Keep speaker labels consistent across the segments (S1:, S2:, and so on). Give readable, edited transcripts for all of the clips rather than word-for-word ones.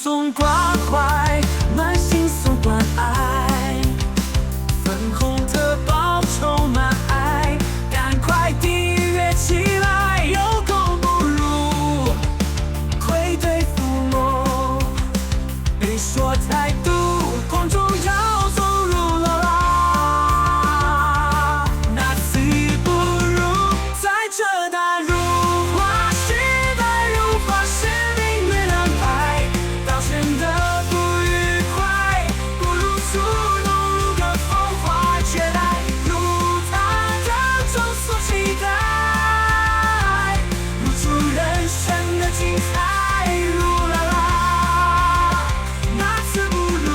S1: 送关怀，满心送关爱，粉红特报充满爱，赶快订阅起来，有功不如愧对父母，别说态度，公众要走入了啦，那次不如在这大如花时代，如花是命运安排，表现的不愉快，不如触动如个风花绝代，如他的中所期待，如出人生的精彩，如啦啦，那次不如。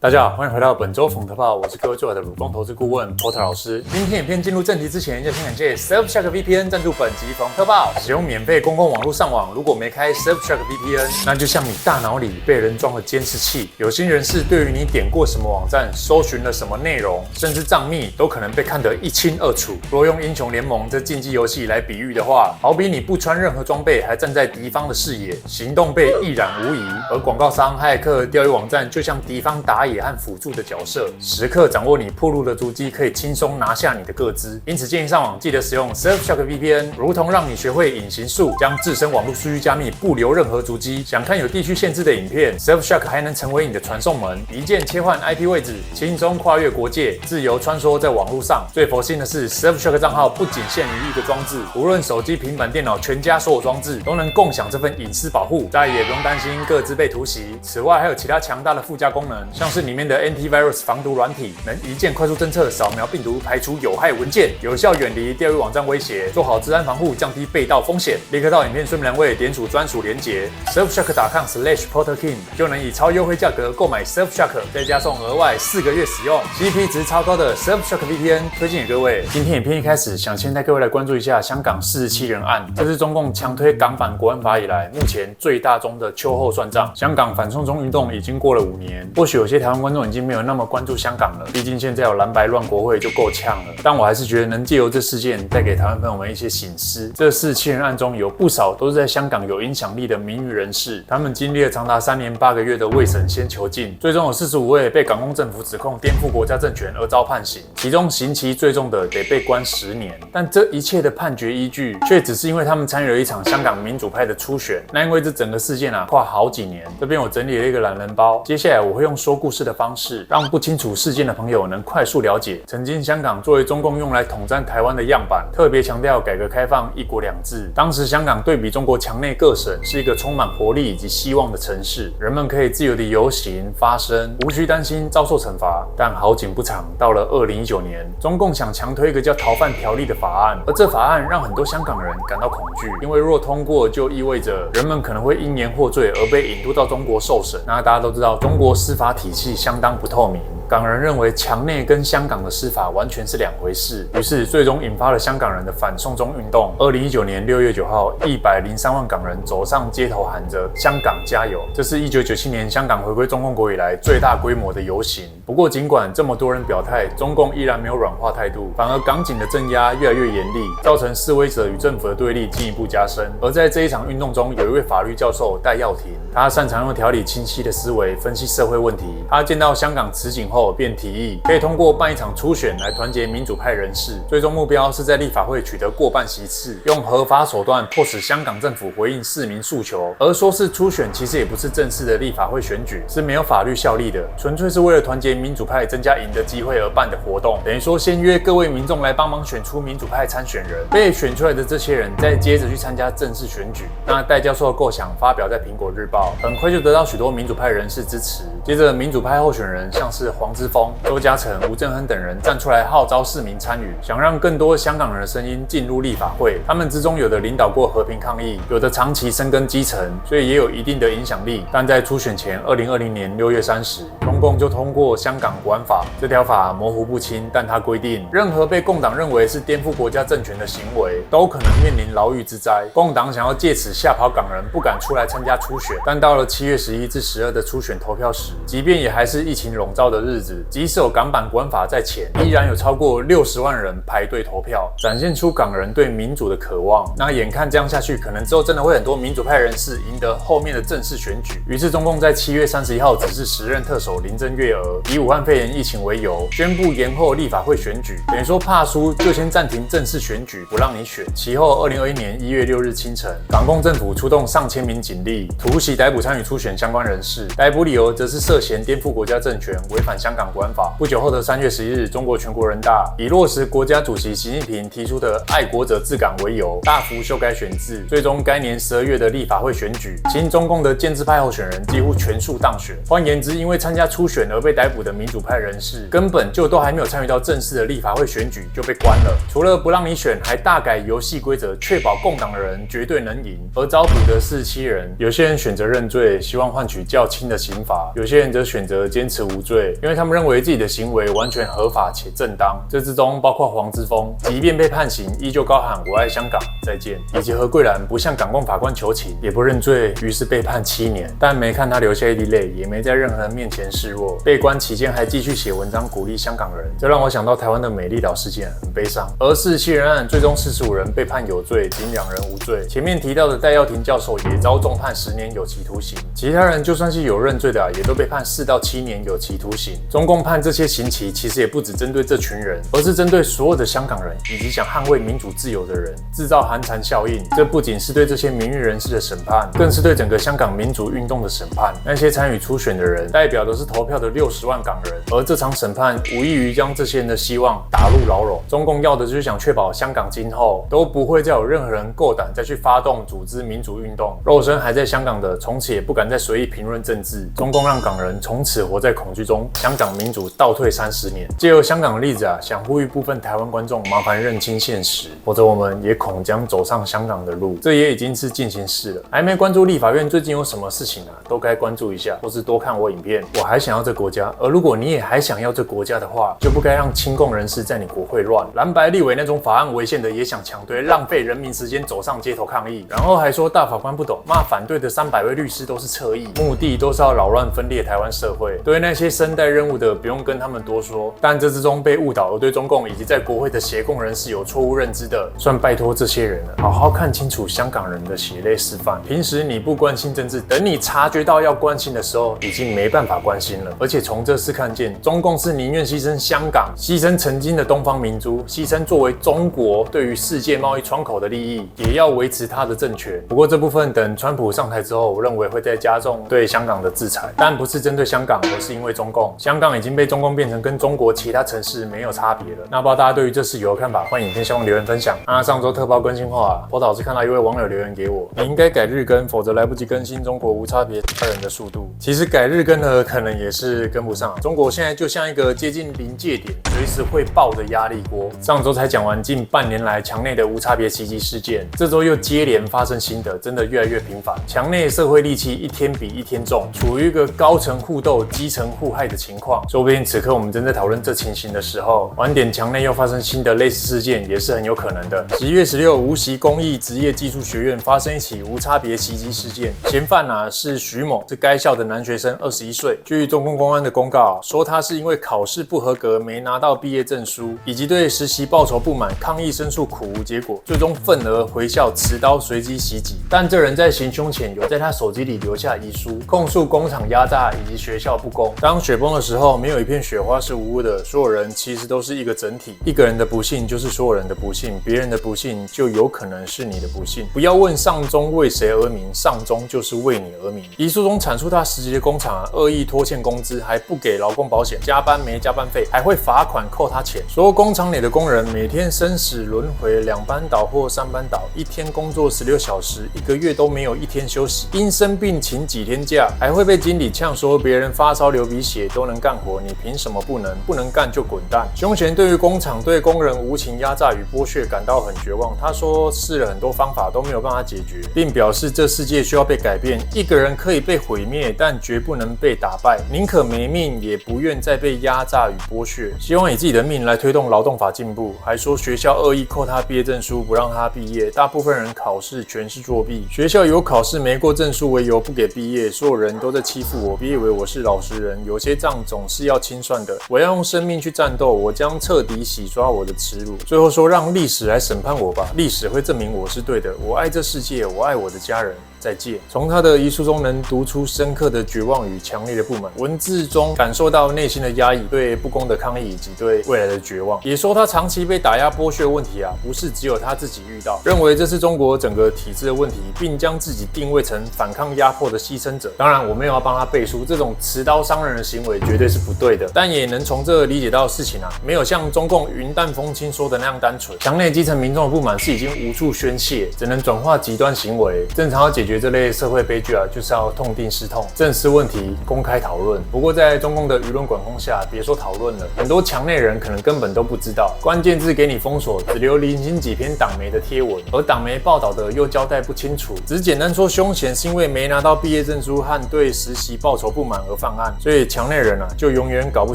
S2: 大家好，欢迎回到本周冯特报，我是各位最好的乳工投资顾问 Porter 老师。今天影片进入正题之前，要先感谢 Surfshark VPN 赞助本集冯特报。使用免费公共网络上网，如果没开 Surfshark VPN， 那就像你大脑里被人装了监视器。有心人士对于你点过什么网站、搜寻了什么内容，甚至账密，都可能被看得一清二楚。若用英雄联盟这竞技游戏来比喻的话，好比你不穿任何装备，还站在敌方的视野，行动被一览无遗。而广告商、骇客、钓鱼网站就像敌方打野和辅助的角色，时刻掌握你暴露的足迹，可以轻松拿下你的个资。因此建议上网记得使用 Surfshark VPN， 如同让你学会隐形术，将自身网络数据加密，不留任何足迹。想看有地区限制的影片 ，Surfshark 还能成为你的传送门，一键切换 IP 位置，轻松跨越国界，自由穿梭在网络上。最佛心的是 ，Surfshark 账号不仅限于一个装置，无论手机、平板电脑，全家所有装置都能共享这份隐私保护，再也不用担心个资被突袭。此外，还有其他强大的附加功能，像是里面的 Antivirus 防毒软体，能一键快速侦测、扫描病毒，排除有害文件，有效远离钓鱼网站威胁，做好治安防护，降低被盗风险。立刻到影片说明栏位点属专属连结 surfshark.com/PorterKing 就能以超优惠价格购买 Surfshark， 再加送额外4个月使用 ，CP 值超高的 Surfshark VPN 推荐给各位。今天影片一开始，想先带各位来关注一下香港47人案，这是中共强推港版国安法以来，目前最大宗的秋后算账。香港反送中运动已经过了5年，或许有些台湾观众已经没有那么关注香港了，毕竟现在有蓝白乱国会就够呛了。但我还是觉得能借由这事件带给台湾朋友们一些省思。这47人案中有不少都是在香港有影响力的名誉人士，他们经历了长达3年8个月的未审先囚禁，最终有45位被港共政府指控颠覆国家政权而遭判刑，其中刑期最重的得被关10年。但这一切的判决依据，却只是因为他们参与了一场香港民主派的初选。那因为这整个事件跨好几年，这边我整理了一个懒人包，接下来我会用说故事的方式，让不清楚事件的朋友能快速了解，曾经香港作为中共用来统战台湾的样板，特别强调改革开放、一国两制。当时香港对比中国墙内各省，是一个充满活力以及希望的城市，人们可以自由地游行发声，无需担心遭受惩罚。但好景不长，到了2019年，中共想强推一个叫逃犯条例的法案，而这法案让很多香港人感到恐惧，因为若通过，就意味着人们可能会因言获罪而被引渡到中国受审。那大家都知道，中国司法体系相当不透明。港人认为墙内跟香港的司法完全是2回事，于是最终引发了香港人的反送中运动。2019年6月9号，103万港人走上街头喊着"香港加油"，这是1997年香港回归中共国以来最大规模的游行。不过，尽管这么多人表态，中共依然没有软化态度，反而港警的镇压越来越严厉，造成示威者与政府的对立进一步加深。而在这一场运动中，有一位法律教授戴耀廷，他擅长用条理清晰的思维分析社会问题。他见到香港此景后，便提议可以通过办一场初选来团结民主派人士，最终目标是在立法会取得过半席次，用合法手段迫使香港政府回应市民诉求。而说是初选，其实也不是正式的立法会选举，是没有法律效力的，纯粹是为了团结民主派、增加赢的机会而办的活动。等于说，先约各位民众来帮忙选出民主派参选人，被选出来的这些人再接着去参加正式选举。那戴教授的构想发表在苹果日报，很快就得到许多民主派人士支持。接着，民主派候选人像是黄之锋、周嘉诚、吴镇亨等人站出来号召市民参与，想让更多香港人的声音进入立法会。他们之中有的领导过和平抗议，有的长期深耕基层，所以也有一定的影响力。但在初选前，2020年6月30，中共就通过香港国安法。这条法模糊不清，但它规定，任何被共党认为是颠覆国家政权的行为，都可能面临牢狱之灾。共党想要借此吓跑港人，不敢出来参加初选。但到了7月11至12的初选投票时，即便也还是疫情笼罩的日日子，即使有港版国安法在前，依然有超过60万人排队投票，展现出港人对民主的渴望。那眼看这样下去，可能之后真的会很多民主派人士赢得后面的正式选举。于是中共在7月31号指示时任特首林郑月娥以武汉肺炎疫情为由，宣布延后立法会选举，等于说怕输就先暂停正式选举，不让你选。其后2021年1月6日清晨，港共政府出动上千名警力，突袭逮捕参与初选相关人士，逮捕理由则是涉嫌颠覆国家政权，违反香港国安法。不久后的3月11日，中国全国人大以落实国家主席习近平提出的爱国者治港为由，大幅修改选制，最终该年12月的立法会选举，亲中共的建制派候选人几乎全数当选。换言之，因为参加初选而被逮捕的民主派人士，根本就都还没有参与到正式的立法会选举就被关了。除了不让你选，还大改游戏规则，确保共党的人绝对能赢。而遭捕的47人，有些人选择认罪，希望换取较轻的刑罚；有些人则选择坚持无罪，因为他们认为自己的行为完全合法且正当。这之中包括黄之锋，即便被判刑，依旧高喊我爱香港，再见；以及何桂兰不向港共法官求情，也不认罪，于是被判7年。但没看他流下一滴泪，也没在任何人面前示弱。被关期间还继续写文章鼓励香港人，这让我想到台湾的美丽岛事件，很悲伤。而47人案最终45人被判有罪，仅2人无罪。前面提到的戴耀廷教授也遭重判10年有期徒刑，其他人就算是有认罪的，也都被判4到7年有期徒刑。中共判这些刑期，其实也不只针对这群人，而是针对所有的香港人以及想捍卫民主自由的人，制造寒蝉效应。这不仅是对这些民运人士的审判，更是对整个香港民主运动的审判。那些参与初选的人，代表的是投票的60万港人，而这场审判无异于将这些人的希望打入牢笼。中共要的就是想确保香港今后都不会再有任何人够胆再去发动组织民主运动，肉身还在香港的，从此也不敢再随意评论政治。中共让港人从此活在恐惧中，香港民主倒退30年。借由香港的例子想呼吁部分台湾观众麻烦认清现实，否则我们也恐将走上香港的路。这也已经是进行式了。还没关注立法院最近有什么事情都该关注一下，或是多看我影片。我还想要这国家，而如果你也还想要这国家的话，就不该让亲共人士在你国会乱。蓝白立委那种法案违宪的也想强推，浪费人民时间走上街头抗议，然后还说大法官不懂，骂反对的300位律师都是侧翼，目的都是要扰乱分裂台湾社会。对那些身带任务的，不用跟他们多说，但这之中被误导而对中共以及在国会的协共人士有错误认知的，算拜托这些人了，好好看清楚香港人的血泪示范。平时你不关心政治，等你察觉到要关心的时候，已经没办法关心了。而且从这次看见，中共是宁愿牺牲香港，牺牲曾经的东方明珠，牺牲作为中国对于世界贸易窗口的利益，也要维持他的政权。不过这部分等川普上台之后，我认为会再加重对香港的制裁，但不是针对香港，而是因为中共。香港已经被中共变成跟中国其他城市没有差别了。那不知道大家对于这事有何看法？欢迎影片下方留言分享。上周特报更新后波导师看到一位网友留言给我，你应该改日更，否则来不及更新中国无差别杀人的速度。其实改日更呢，可能也是跟不上。中国现在就像一个接近临界点，随时会爆的压力锅。上周才讲完近半年来墙内的无差别袭击事件，这周又接连发生新的，真的越来越频繁。墙内社会戾气一天比一天重，处于一个高层互斗、基层互害的情况。说不定此刻我们正在讨论这情形的时候，晚点墙内又发生新的类似事件，也是很有可能的。11月16，无锡工艺职业技术学院发生一起无差别袭击事件，嫌犯是徐某，是该校的男学生，21岁。据中共公安的公告说，他是因为考试不合格，没拿到毕业证书，以及对实习报酬不满，抗议申诉苦无结果，最终愤而回校持刀随机袭击。但这人在行凶前有在他手机里留下遗书，控诉工厂压榨以及学校不公。当雪崩的时候，没有一片雪花是无辜的，所有人其实都是一个整体。一个人的不幸就是所有人的不幸，别人的不幸就有可能是你的不幸。不要问上中为谁而鸣，上中就是为你而鸣。遗书中阐述他实习的工厂恶意拖欠工资，还不给劳工保险，加班没加班费，还会罚款扣他钱。所有工厂里的工人每天生死轮回，2班倒或3班倒，一天工作16小时，1个月都没有1天休息，因生病请几天假，还会被经理呛说别人发烧流鼻血都能干活，你凭什么不能？不能干就滚蛋。凶嫌对于工厂对工人无情压榨与剥削感到很绝望，他说试了很多方法都没有办法解决，并表示这世界需要被改变。一个人可以被毁灭，但绝不能被打败，宁可没命也不愿再被压榨与剥削，希望以自己的命来推动劳动法进步。还说学校恶意扣他毕业证书，不让他毕业，大部分人考试全是作弊，学校有考试没过证书为由不给毕业，所有人都在欺负我，别以为我是老实人，有些账总是要清算的。我要用生命去战斗，我将彻底洗刷我的耻辱。最后说，让历史来审判我吧，历史会证明我是对的。我爱这世界，我爱我的家人。再见。从他的遗书中能读出深刻的绝望与强烈的不满，文字中感受到内心的压抑、对不公的抗议以及对未来的绝望。也说他长期被打压剥削的问题啊，不是只有他自己遇到，认为这是中国整个体制的问题，并将自己定位成反抗压迫的牺牲者。当然，我没有要帮他背书，这种持刀伤人的行为绝对是不对的，但也能从这理解到事情啊，没有像中共云淡风轻说的那样单纯。墙内基层民众的不满是已经无处宣泄，只能转化极端行为。正常要解决这类社会悲剧啊，就是要痛定思痛，正视问题，公开讨论。不过在中共的舆论管控下，别说讨论了，很多墙内人可能根本都不知道，关键字给你封锁，只留零星几篇党媒的贴文，而党媒报道的又交代不清楚，只简单说凶嫌是因为没拿到毕业证书和对实习报酬不满而犯案，所以墙内人啊就永远搞不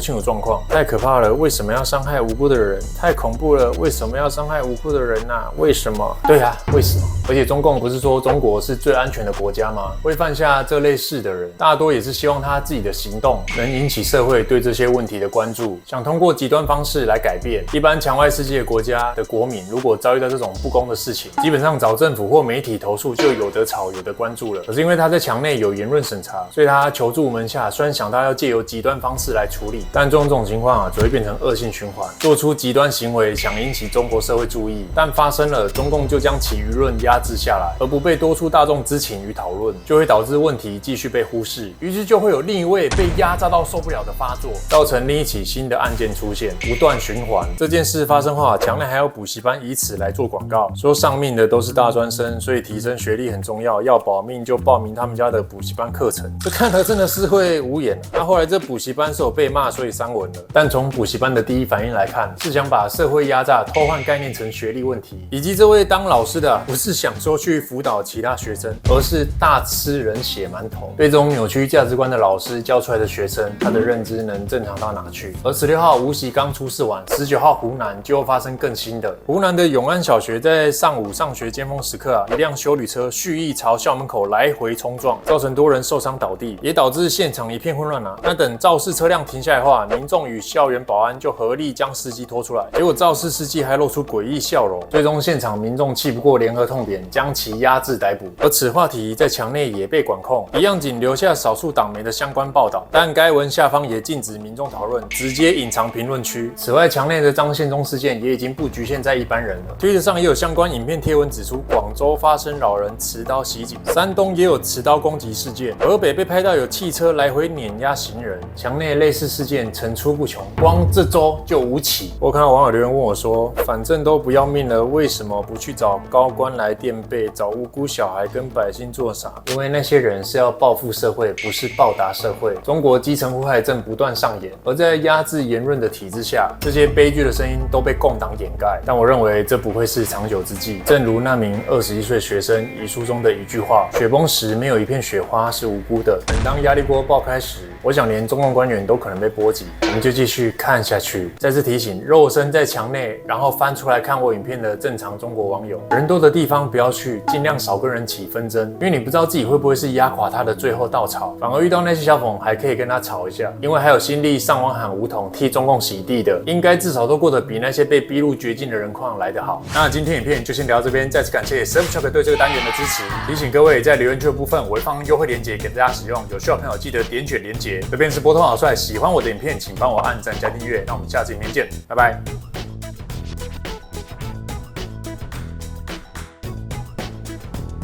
S2: 清楚状况。太可怕了，为什么要伤害无辜的人？太恐怖了，为什么要伤害无辜的人啊？为什么？对啊，为什么？而且中共不是说中国是最安全的国家吗？会犯下这类事的人，大多也是希望他自己的行动能引起社会对这些问题的关注，想通过极端方式来改变。一般墙外世界国家的国民，如果遭遇到这种不公的事情，基本上找政府或媒体投诉就有得吵有得关注了。可是因为他在墙内有言论审查，所以他求助无门下。虽然想到要借由极端方式来处理，但这种情况啊，只会变成恶性循环，做出极端行为想引起中国社会注意，但发生了，中共就将其舆论压制下来，而不被多数大众知情与讨论，就会导致问题继续被忽视，于是就会有另一位被压榨到受不了的发作，造成另一起新的案件出现，不断循环。这件事发生后，墙内还有补习班以此来做广告，说上命的都是大专生，所以提升学历很重要，要保命就报名他们家的补习班课程。这看了真的是会无言。那后来这补习班是有被骂，所以删文了。但从补习班的第一反应来看，是想把社会压榨偷换概念成学历问题，以及这位当老师的不是想说去辅导其他学生，而是大吃人血馒头。对这种扭曲价值观的老师教出来的学生，他的认知能正常到哪去？而16号无锡刚出事完，19号湖南就发生更新的。湖南的永安小学在上午上学尖峰时刻啊，一辆休旅车蓄意朝校门口来回冲撞，造成多人受伤倒地，也导致现场一片混乱啊。那等肇事车辆停下来后啊，民众与校园保安就合力将司机拖出来，结果肇事司机还露出诡异笑容。最终现场民众气不过，联合痛扁，将其压制逮捕。而此话题在墙内也被管控，一样仅留下少数党媒的相关报道，但该文下方也禁止民众讨论，直接隐藏评论区。此外，墙内的张献忠事件也已经不局限在一般人了。推特上也有相关影片贴文指出，广州发生老人持刀袭警，山东也有持刀攻击事件，河北被拍到有汽车来回碾压行人。墙内类似事件层出不穷，光这周就5起。我看到网友留言问我说，反正都不要命了，为什么不去找高官来垫背，找无辜小孩跟百姓做啥？因为那些人是要报复社会，不是报答社会。中国基层祸害正不断上演，而在压制言论的体制下，这些悲剧的声音都被共党掩盖。但我认为这不会是长久之计。正如那名21岁学生遗书中的一句话：雪崩时没有一片雪花是无辜的。等当压力锅爆开时，我想连中共官员都可能被波及。我们就继续看下去。再次提醒，肉身在墙内，然后翻出来看我影片的正常中国网友，人多的地方不要去，尽量少跟人起纷争，因为你不知道自己会不会是压垮他的最后稻草。反而遇到那些小粉还可以跟他吵一下，因为还有心力上网喊武统替中共洗地的，应该至少都过得比那些被逼入绝境的人况来得好。那今天影片就先聊到这边，再次感谢 Surfshark 对这个单元的支持。提醒各位，在留言区的部分我会放优惠链接给大家使用，有需要的朋友记得点选链接。这边是波通好帅，喜欢我的影片请帮我按赞加订阅，那我们下次影片见，拜拜。